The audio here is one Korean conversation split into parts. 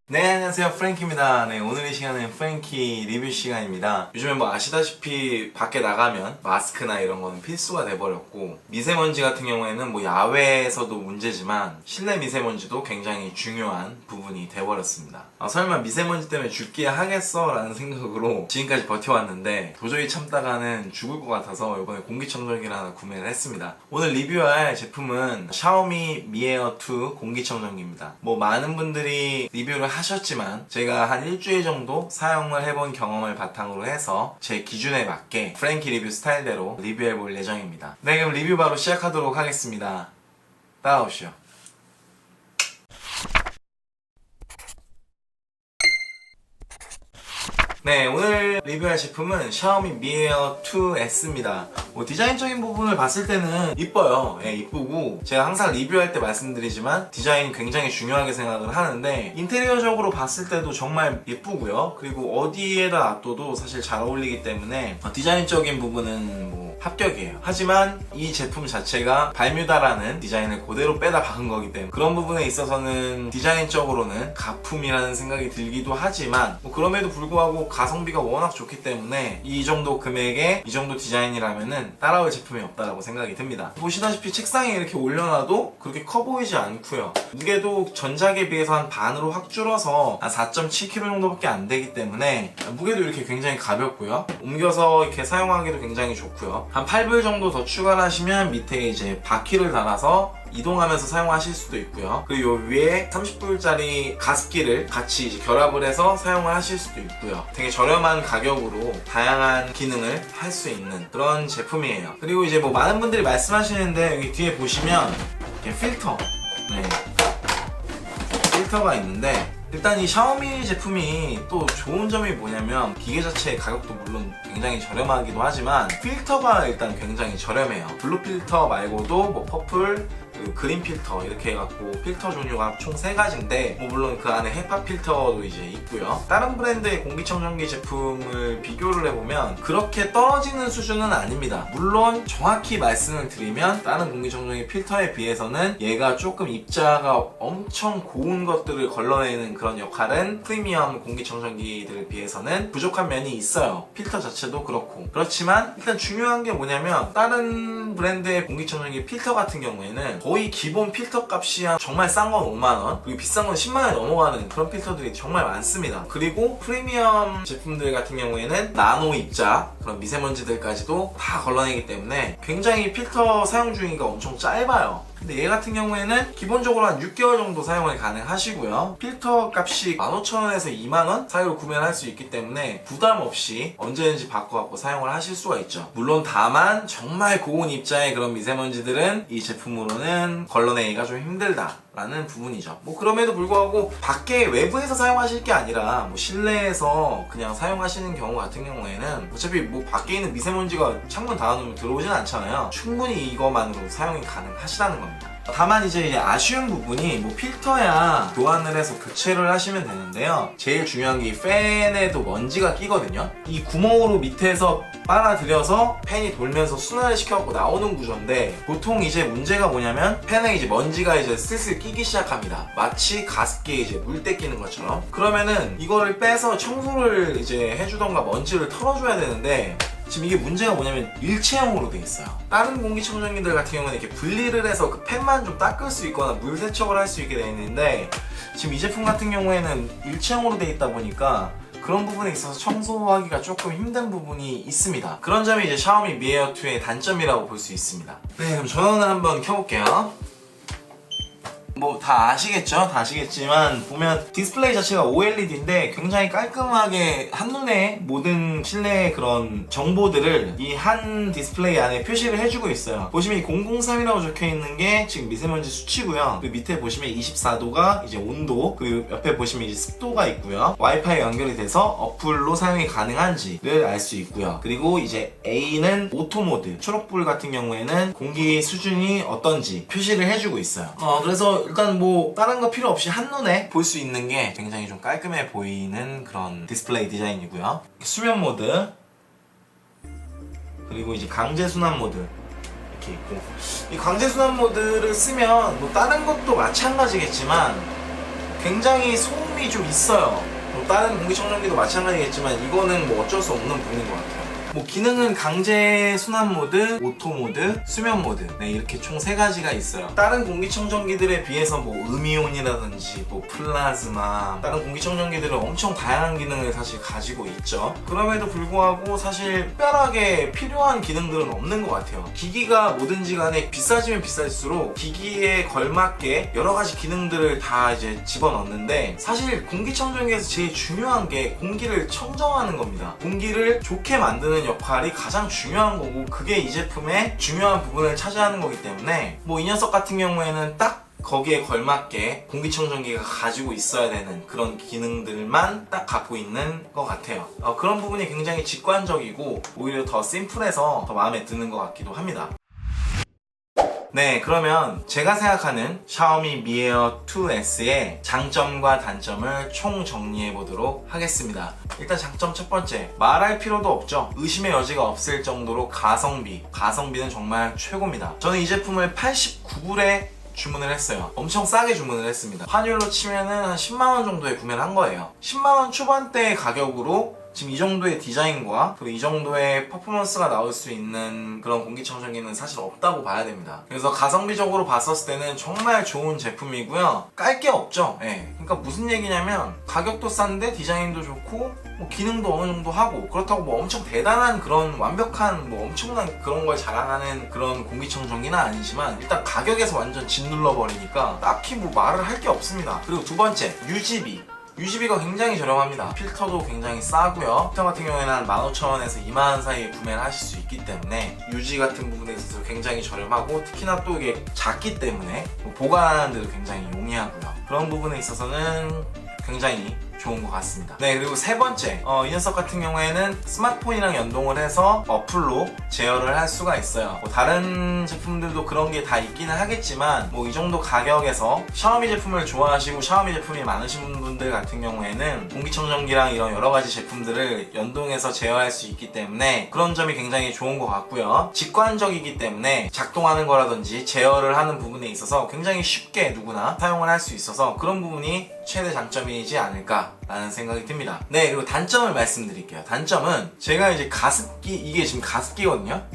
네, 안녕하세요. 프랭키입니다. 네, 오늘 이 시간은 프랭키 리뷰 시간입니다. 요즘에 뭐 아시다시피 밖에 나가면 마스크나 이런 거는 필수가 돼버렸고, 미세먼지 같은 경우에는 뭐 야외에서도 문제지만 실내 미세먼지도 굉장히 중요한 부분이 돼버렸습니다. 설마 미세먼지 때문에 죽게 하겠어? 라는 생각으로 지금까지 버텨왔는데 도저히 참다가는 죽을 것 같아서 이번에 공기청정기를 하나 구매를 했습니다. 오늘 리뷰할 제품은 샤오미 미에어 2 공기청정기입니다. 뭐 많은 분들이 리뷰를 하셨지만 제가 한 일주일 정도 사용을 해본 경험을 바탕으로 해서 제 기준에 맞게 프랭키 리뷰 스타일대로 리뷰해볼 예정입니다. 네, 그럼 리뷰 바로 시작하도록 하겠습니다. 따라오시죠. 네, 오늘 리뷰할 제품은 샤오미 미에어 2S입니다. 디자인적인 부분을 봤을 때는 이뻐요. 예, 이쁘고 제가 항상 리뷰할 때 말씀드리지만 디자인이 굉장히 중요하게 생각을 하는데 인테리어적으로 봤을 때도 정말 예쁘고요. 그리고 어디에다 놔둬도 사실 잘 어울리기 때문에 디자인적인 부분은 뭐 합격이에요. 하지만 이 제품 자체가 발뮤다라는 디자인을 그대로 빼다 박은 거기 때문에 그런 부분에 있어서는 디자인적으로는 가품이라는 생각이 들기도 하지만 뭐 그럼에도 불구하고 가성비가 워낙 좋기 때문에 이 정도 금액에 이 정도 디자인이라면은 따라올 제품이 없다라고 생각이 듭니다. 보시다시피 책상에 이렇게 올려놔도 그렇게 커 보이지 않고요. 무게도 전작에 비해서 한 반으로 확 줄어서 한 4.7kg 정도밖에 안 되기 때문에 무게도 이렇게 굉장히 가볍고요. 옮겨서 이렇게 사용하기도 굉장히 좋고요. 한 8불 정도 더 추가를 하시면 밑에 이제 바퀴를 달아서 이동하면서 사용하실 수도 있고요. 그리고 요 위에 30불짜리 가습기를 같이 이제 결합을 해서 사용을 하실 수도 있고요. 되게 저렴한 가격으로 다양한 기능을 할 수 있는 그런 제품이에요. 그리고 이제 뭐 많은 분들이 말씀하시는데 여기 뒤에 보시면 이렇게 필터, 필터가 있는데 일단 이 샤오미 제품이 또 좋은 점이 뭐냐면 기계 자체의 가격도 물론 굉장히 저렴하기도 하지만 필터가 일단 굉장히 저렴해요. 블루 필터 말고도 뭐 퍼플, 그린 필터 이렇게 해갖고 필터 종류가 총 3가지인데 뭐 물론 그 안에 헤파 필터도 이제 있고요. 다른 브랜드의 공기청정기 제품을 비교를 해보면 그렇게 떨어지는 수준은 아닙니다. 물론 정확히 말씀을 드리면 다른 공기청정기 필터에 비해서는 얘가 조금 입자가 엄청 고운 것들을 걸러내는 그런 역할은 프리미엄 공기청정기들에 비해서는 부족한 면이 있어요. 필터 자체도 그렇고. 그렇지만 일단 중요한 게 뭐냐면 다른 브랜드의 공기청정기 필터 같은 경우에는 거의 기본 필터 값이 정말 싼 건 5만원 그리고 비싼 건 10만원이 넘어가는 그런 필터들이 정말 많습니다. 그리고 프리미엄 제품들 같은 경우에는 나노 입자 그런 미세먼지들까지도 다 걸러내기 때문에 굉장히 필터 사용 주기가 엄청 짧아요. 근데 얘 같은 경우에는 기본적으로 한 6개월 정도 사용을 가능하시고요. 필터 값이 15,000원에서 2만원 사이로 구매를 할 수 있기 때문에 부담 없이 언제든지 바꿔갖고 사용을 하실 수가 있죠. 물론 다만 정말 고온 입자의 그런 미세먼지들은 이 제품으로는 걸러내기가 좀 힘들다 라는 부분이죠. 뭐 그럼에도 불구하고 밖에 외부에서 사용하실 게 아니라 뭐 실내에서 그냥 사용하시는 경우 같은 경우에는 어차피 뭐 밖에 있는 미세먼지가 창문 닫아놓으면 들어오진 않잖아요. 충분히 이거만으로 사용이 가능하시다는 겁니다. 다만 이제 아쉬운 부분이 뭐 필터야 교환을 해서 교체를 하시면 되는데요. 제일 중요한 게 이 팬에도 먼지가 끼거든요. 이 구멍으로 밑에서 빨아들여서 팬이 돌면서 순환을 시켜갖고 나오는 구조인데 보통 이제 문제가 뭐냐면 팬에 이제 먼지가 이제 슬슬 끼기 시작합니다. 마치 가습기에 이제 물때 끼는 것처럼. 그러면은 이거를 빼서 청소를 이제 해주던가 먼지를 털어줘야 되는데 지금 이게 문제가 뭐냐면 일체형으로 돼 있어요. 다른 공기청정기들 같은 경우는 이렇게 분리를 해서 그 팬만 좀 닦을 수 있거나 물 세척을 할 수 있게 되어 있는데 지금 이 제품 같은 경우에는 일체형으로 돼 있다 보니까 그런 부분에 있어서 청소하기가 조금 힘든 부분이 있습니다. 그런 점이 이제 샤오미 미에어 2의 단점이라고 볼 수 있습니다. 네, 그럼 전원을 한번 켜볼게요. 뭐 다 아시겠죠? 다 아시겠지만 보면 디스플레이 자체가 OLED인데 굉장히 깔끔하게 한눈에 모든 실내의 그런 정보들을 이 한 디스플레이 안에 표시를 해주고 있어요. 보시면 이 003이라고 적혀있는 게 지금 미세먼지 수치고요. 그 밑에 보시면 24도가 이제 온도, 그리고 옆에 보시면 이제 습도가 있고요. 와이파이 연결이 돼서 어플로 사용이 가능한지를 알 수 있고요. 그리고 이제 A는 오토 모드, 초록불 같은 경우에는 공기 수준이 어떤지 표시를 해주고 있어요. 그래서 일단 뭐 다른 거 필요 없이 한눈에 볼 수 있는 게 굉장히 좀 깔끔해 보이는 그런 디스플레이 디자인이고요. 수면 모드, 그리고 이제 강제 순환 모드 이렇게 있고, 이 강제 순환 모드를 쓰면 뭐 다른 것도 마찬가지겠지만 굉장히 소음이 좀 있어요. 뭐 다른 공기청정기도 마찬가지겠지만 이거는 뭐 어쩔 수 없는 부분인 것 같아요. 뭐 기능은 강제 순환 모드, 오토 모드, 수면 모드, 네, 이렇게 총 3가지가 있어요. 다른 공기청정기들에 비해서 뭐 음이온이라든지 뭐 플라즈마, 다른 공기청정기들은 엄청 다양한 기능을 사실 가지고 있죠. 그럼에도 불구하고 사실 특별하게 필요한 기능들은 없는 것 같아요. 기기가 뭐든지 간에 비싸지면 비쌀수록 기기에 걸맞게 여러 가지 기능들을 다 이제 집어넣는데, 사실 공기청정기에서 제일 중요한 게 공기를 청정하는 겁니다. 공기를 좋게 만드는 역할이 가장 중요한 거고, 그게 이 제품의 중요한 부분을 차지하는 거기 때문에 뭐 이 녀석 같은 경우에는 딱 거기에 걸맞게 공기청정기가 가지고 있어야 되는 그런 기능들만 딱 갖고 있는 것 같아요. 그런 부분이 굉장히 직관적이고 오히려 더 심플해서 더 마음에 드는 것 같기도 합니다. 네, 그러면 제가 생각하는 샤오미 미에어 2S의 장점과 단점을 총 정리해 보도록 하겠습니다. 일단 장점 첫 번째, 말할 필요도 없죠. 의심의 여지가 없을 정도로 가성비는 정말 최고입니다. 저는 이 제품을 89불에 주문을 했어요. 엄청 싸게 주문을 했습니다. 환율로 치면은 한 10만원 정도에 구매를 한 거예요. 10만원 초반대의 가격으로 지금 이 정도의 디자인과 그리고 이 정도의 퍼포먼스가 나올 수 있는 그런 공기청정기는 사실 없다고 봐야 됩니다. 그래서 가성비적으로 봤었을 때는 정말 좋은 제품이고요. 깔 게 없죠. 그러니까 무슨 얘기냐면 가격도 싼데 디자인도 좋고 뭐 기능도 어느 정도 하고, 그렇다고 뭐 엄청 대단한 그런 완벽한 뭐 엄청난 그런 걸 자랑하는 그런 공기청정기는 아니지만 일단 가격에서 완전 짓눌러 버리니까 딱히 뭐 말을 할 게 없습니다. 그리고 두 번째, 유지비가 굉장히 저렴합니다. 필터도 굉장히 싸고요. 필터 같은 경우에는 한 15,000원에서 20,000원 사이에 구매를 하실 수 있기 때문에 유지 같은 부분에 있어서 굉장히 저렴하고, 특히나 또 이게 작기 때문에 보관하는 데도 굉장히 용이하고요. 그런 부분에 있어서는 굉장히 좋은 것 같습니다. 네, 그리고 세 번째, 이 녀석 같은 경우에는 스마트폰이랑 연동을 해서 어플로 제어를 할 수가 있어요. 뭐 다른 제품들도 그런 게 다 있기는 하겠지만 뭐 이 정도 가격에서 샤오미 제품을 좋아하시고 샤오미 제품이 많으신 분들 같은 경우에는 공기청정기랑 이런 여러 가지 제품들을 연동해서 제어할 수 있기 때문에 그런 점이 굉장히 좋은 것 같고요. 직관적이기 때문에 작동하는 거라든지 제어를 하는 부분에 있어서 굉장히 쉽게 누구나 사용을 할 수 있어서 그런 부분이 최대 장점이지 않을까 라는 생각이 듭니다. 네, 그리고 단점을 말씀드릴게요. 단점은 제가 이제 가습기, 이게 지금 가습기거든요.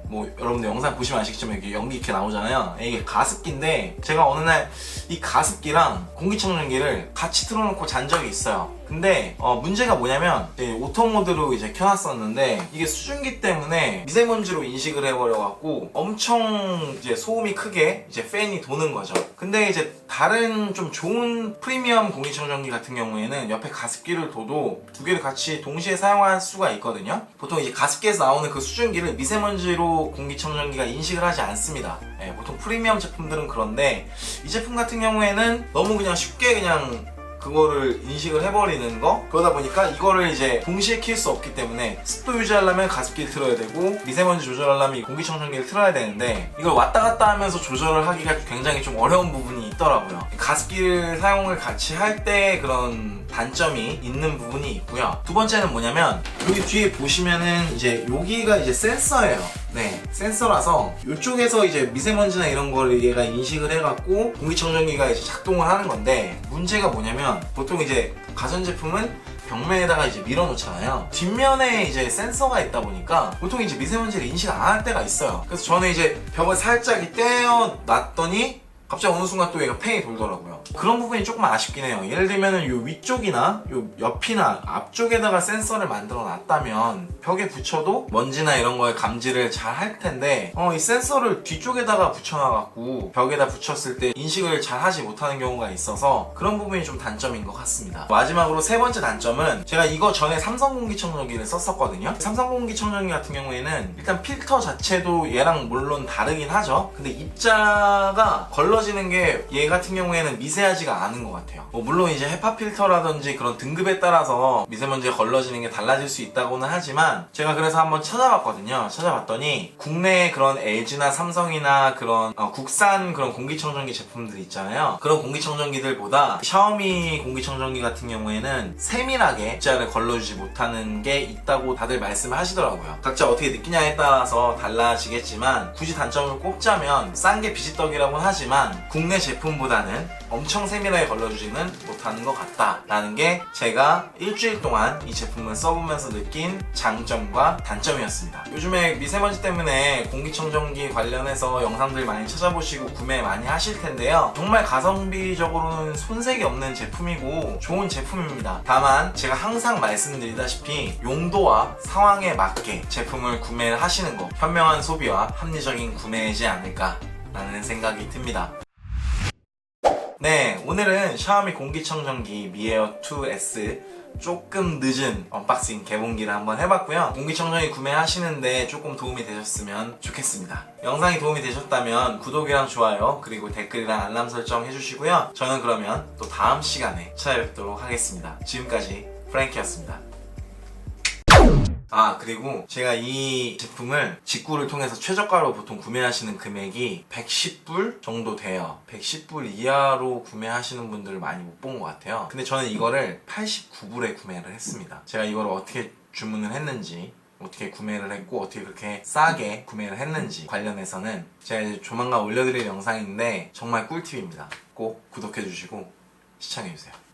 뭐 여러분들 영상 보시면 아시겠지만 이렇게 연기 이렇게 나오잖아요. 이게 가습기인데 제가 어느 날 이 가습기랑 공기청정기를 같이 틀어놓고 잔 적이 있어요. 근데 문제가 뭐냐면 오토 모드로 이제 켜놨었는데 이게 수증기 때문에 미세먼지로 인식을 해버려갖고 엄청 이제 소음이 크게 이제 팬이 도는 거죠. 근데 이제 다른 좀 좋은 프리미엄 공기청정기 같은 경우에는 옆에 가습기를 둬도 두 개를 같이 동시에 사용할 수가 있거든요. 보통 이제 가습기에서 나오는 그 수증기를 미세먼지로 공기청정기가 인식을 하지 않습니다. 보통 프리미엄 제품들은 그런데 이 제품 같은 경우에는 너무 그냥 쉽게 그냥 그거를 인식을 해버리는 거, 그러다 보니까 이거를 이제 동시에 킬 수 없기 때문에 습도 유지하려면 가습기를 틀어야 되고 미세먼지 조절하려면 이 공기청정기를 틀어야 되는데 이걸 왔다 갔다 하면서 조절을 하기가 굉장히 좀 어려운 부분이 있더라고요. 가습기를 사용을 같이 할 때 그런 단점이 있는 부분이 있고요. 두 번째는 뭐냐면 여기 뒤에 보시면은 이제 여기가 이제 센서예요. 네, 센서라서 이쪽에서 이제 미세먼지나 이런 걸 얘가 인식을 해갖고 공기청정기가 이제 작동을 하는 건데, 문제가 뭐냐면 보통 이제 가전제품은 벽면에다가 이제 밀어놓잖아요. 뒷면에 이제 센서가 있다 보니까 보통 이제 미세먼지를 인식 안 할 때가 있어요. 그래서 저는 이제 벽을 살짝 떼어 놨더니 갑자기 어느 순간 또 얘가 팬이 돌더라고요. 그런 부분이 조금 아쉽긴 해요. 예를 들면은 요 위쪽이나 요 옆이나 앞쪽에다가 센서를 만들어 놨다면 벽에 붙여도 먼지나 이런 거에 감지를 잘 할 텐데 이 센서를 뒤쪽에다가 붙여놔갖고 벽에다 붙였을 때 인식을 잘 하지 못하는 경우가 있어서 그런 부분이 좀 단점인 것 같습니다. 마지막으로 세 번째 단점은, 제가 이거 전에 삼성 공기청정기를 썼었거든요. 삼성 공기청정기 같은 경우에는 일단 필터 자체도 얘랑 물론 다르긴 하죠. 근데 입자가 걸러지는 게 얘 같은 경우에는 미세하지가 않은 것 같아요. 뭐 물론 이제 헤파 필터라든지 그런 등급에 따라서 미세먼지가 걸러지는 게 달라질 수 있다고는 하지만 제가 그래서 한번 찾아봤거든요. 찾아봤더니 국내 그런 LG나 삼성이나 그런 국산 그런 공기청정기 제품들 있잖아요. 그런 공기청정기들보다 샤오미 공기청정기 같은 경우에는 세밀하게 입자를 걸러주지 못하는 게 있다고 다들 말씀을 하시더라고요. 각자 어떻게 느끼냐에 따라서 달라지겠지만 굳이 단점을 꼽자면 싼 게 비지떡이라고는 하지만 하지만 국내 제품보다는 엄청 세밀하게 걸러주지는 못하는 것 같다 라는 게 제가 일주일 동안 이 제품을 써보면서 느낀 장점과 단점이었습니다. 요즘에 미세먼지 때문에 공기청정기 관련해서 영상들 많이 찾아보시고 구매 많이 하실 텐데요. 정말 가성비적으로는 손색이 없는 제품이고 좋은 제품입니다. 다만 제가 항상 말씀드리다시피 용도와 상황에 맞게 제품을 구매를 하시는 거 현명한 소비와 합리적인 구매이지 않을까 라는 생각이 듭니다. 네, 오늘은 샤오미 공기청정기 미에어 2S 조금 늦은 언박싱 개봉기를 한번 해봤고요. 공기청정기 구매하시는데 조금 도움이 되셨으면 좋겠습니다. 영상이 도움이 되셨다면 구독이랑 좋아요 그리고 댓글이랑 알람 설정 해주시고요. 저는 그러면 또 다음 시간에 찾아뵙도록 하겠습니다. 지금까지 프랭키였습니다. 그리고 제가 이 제품을 직구를 통해서 최저가로 보통 구매하시는 금액이 110불 정도 돼요. 110불 이하로 구매하시는 분들을 많이 못 본 것 같아요. 근데 저는 이거를 89불에 구매를 했습니다. 제가 이거를 어떻게 주문을 했는지, 어떻게 구매를 했고 어떻게 그렇게 싸게 구매를 했는지 관련해서는 제가 이제 조만간 올려드릴 영상인데 정말 꿀팁입니다. 꼭 구독해주시고 시청해주세요.